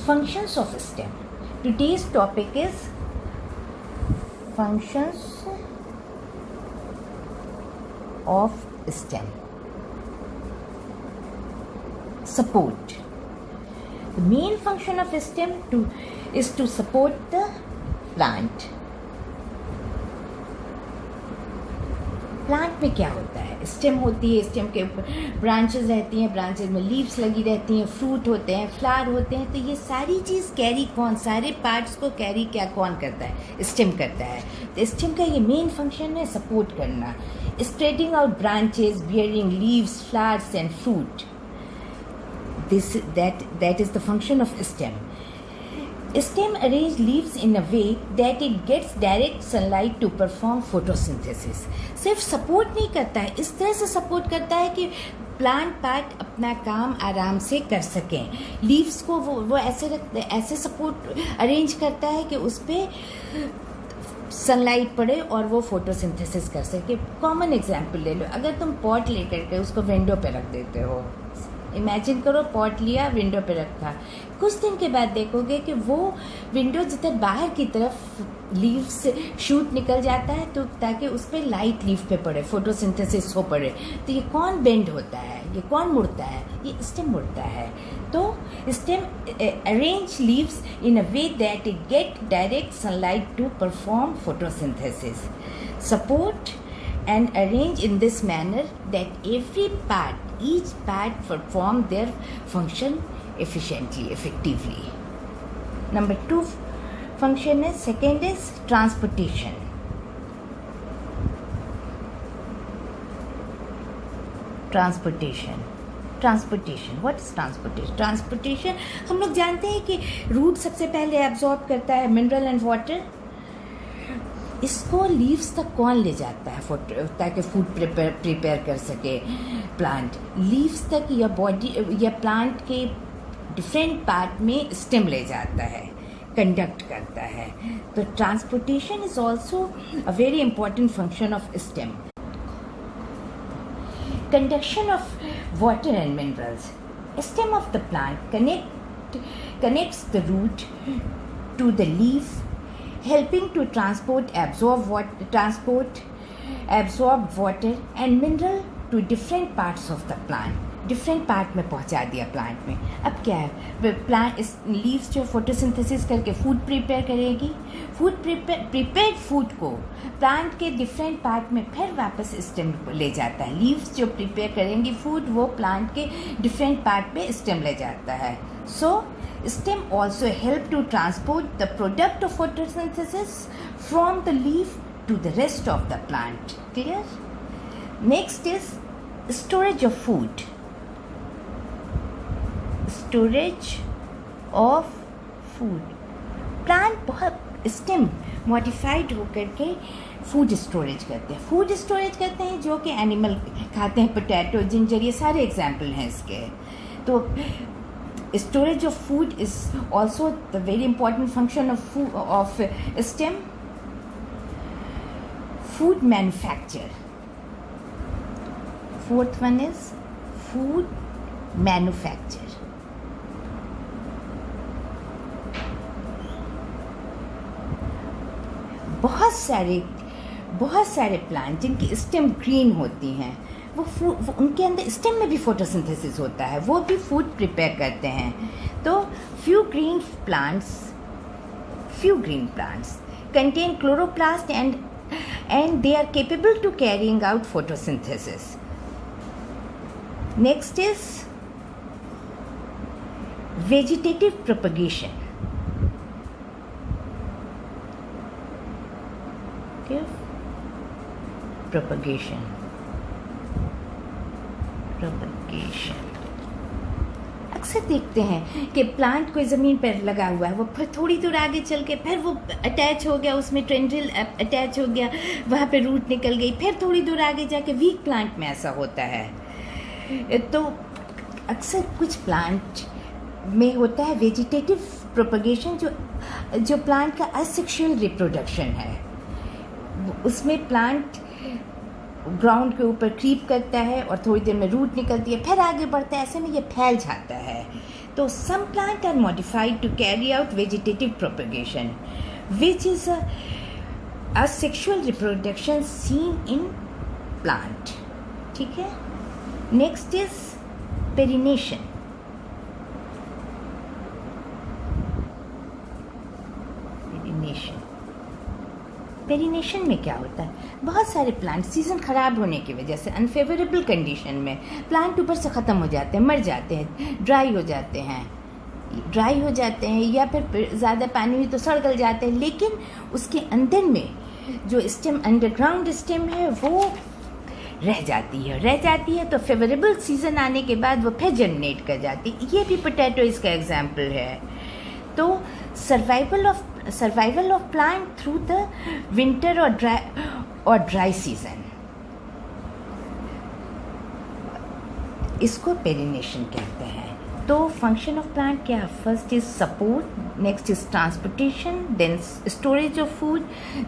functions of stem. Today's topic is functions of stem. Support. The main function of stem is to support the plant. Plant में क्या होता है? Stem होती है, stem के ऊपर ब्रांचेस रहती हैं, ब्रांचेस में लीव्स लगी रहती हैं, फ्रूट होते हैं, फ्लावर होते हैं. तो ये सारी चीज़ कैरी कौन, सारे पार्ट्स को कैरी क्या कौन करता है? स्टेम करता है. तो स्टेम का ये मेन फंक्शन है सपोर्ट करना. Spreading out branches, bearing leaves, flowers and fruit. That is the function of stem. Stem arrange leaves in a way that it gets direct sunlight to perform photosynthesis. सिर्फ support नहीं करता है, इस तरह से support करता है कि प्लांट पार्ट अपना काम आराम से कर सकें. लीव्स को वो ऐसे सपोर्ट अरेंज करता है कि उस पर सनलाइट पड़े और वो फोटोसिंथेसिस कर सके. कॉमन एग्जांपल ले लो. अगर तुम पॉट लेकर के उसको विंडो पे रख देते हो, इमेजिन करो पॉट लिया, विंडो पे रखा, कुछ दिन के बाद देखोगे कि वो विंडो जिधर बाहर की तरफ लीव से शूट निकल जाता है, तो ताकि उस पर लाइट लीव पे पड़े, फोटोसिंथेसिस हो पड़े. तो ये कौन बेंड होता है, ये कौन मुड़ता है? ये स्टेम मुड़ता है. तो stem arrange leaves in a way that it get direct sunlight to perform photosynthesis. Support and arrange in this manner that each part perform their function efficiently, effectively. Number 2 function is, second is transportation. What is transportation? Transportation हम लोग जानते हैं कि root सबसे पहले absorb करता है mineral and water. इसको लीव्स तक कौन ले जाता है ताकि फूड प्रिपेयर कर सके प्लांट? लीव्स तक या बॉडी या प्लांट के डिफरेंट पार्ट में स्टेम ले जाता है, कंडक्ट करता है. तो transportation is also a very important function of stem. Conduction of water and minerals. Stem of the plant connects the root to the leaf, helping to absorb water and mineral to different parts of the plant. Different part में पहुंचा दिया plant में. अब क्या है, plant इस leaves जो photosynthesis करके फूड प्रिपेयर करेगी, प्रिपेयर्ड फूड को प्लांट के डिफरेंट पार्ट में फिर वापस स्टेम ले जाता है. लीव्स जो प्रिपेयर करेंगी फूड, वो प्लांट के डिफरेंट पार्ट में स्टेम ले जाता है. सो stem also help to transport the product of photosynthesis from the leaf to the rest of the plant. Clear? Next is storage of food. Storage of food. Plant बहुत stem modified होकर के food storage करते हैं. Food storage करते हैं जो कि animal खाते हैं. पोटैटो, जिंजर, ये सारे एग्जाम्पल हैं इसके. तो storage of food is also the very important function of stem. Food manufacture. Fourth one is food manufacture. बहुत सारे प्लांट जिनकी स्टेम ग्रीन होती हैं, वो उनके अंदर स्टेम में भी फोटोसिंथेसिस होता है, वो भी फूड प्रिपेयर करते हैं. तो few green plants contain chloroplast and they are capable to carrying out photosynthesis. Next is vegetative propagation. Okay. Propagation. अक्सर देखते हैं कि प्लांट कोई ज़मीन पर लगा हुआ है, वो फिर थोड़ी दूर आगे चल के फिर वो अटैच हो गया, उसमें टेंड्रिल अटैच हो गया, वहाँ पे रूट निकल गई, फिर थोड़ी दूर आगे जाके वीक प्लांट में ऐसा होता है. तो अक्सर कुछ प्लांट में होता है वेजिटेटिव प्रोपगेशन, जो प्लांट का असेक्सुअल रिप्रोडक्शन है. उसमें प्लांट ग्राउंड के ऊपर क्रीप करता है और थोड़ी देर में रूट निकलती है, फिर आगे बढ़ता है, ऐसे में ये फैल जाता है. तो some plant are modified to carry out vegetative propagation, which is a sexual reproduction seen in plant. ठीक है. Next is perennation. पेरिनेशन में क्या होता है, बहुत सारे प्लांट सीज़न ख़राब होने की वजह से अनफेवरेबल कंडीशन में प्लांट ऊपर से ख़त्म हो जाते हैं, मर जाते हैं, ड्राई हो जाते हैं या फिर ज़्यादा पानी हुई तो सड़ गल जाते हैं, लेकिन उसके अंदर में जो स्टेम, अंडरग्राउंड स्टेम है, वो रह जाती है तो फेवरेबल सीज़न आने के बाद वो फिर जनरेट कर जाती है. ये भी पोटैटो इसका एग्जाम्पल है. तो survival of plant through the winter और ड्राई सीजन, इसको पेरिनेशन कहते हैं. तो फंक्शन ऑफ प्लांट क्या है? First is support, next is transportation, then storage of food,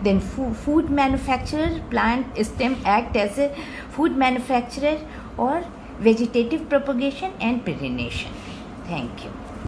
then food manufacturer. Plant stem act as a food manufacturer और vegetative propagation and perennation. Thank you.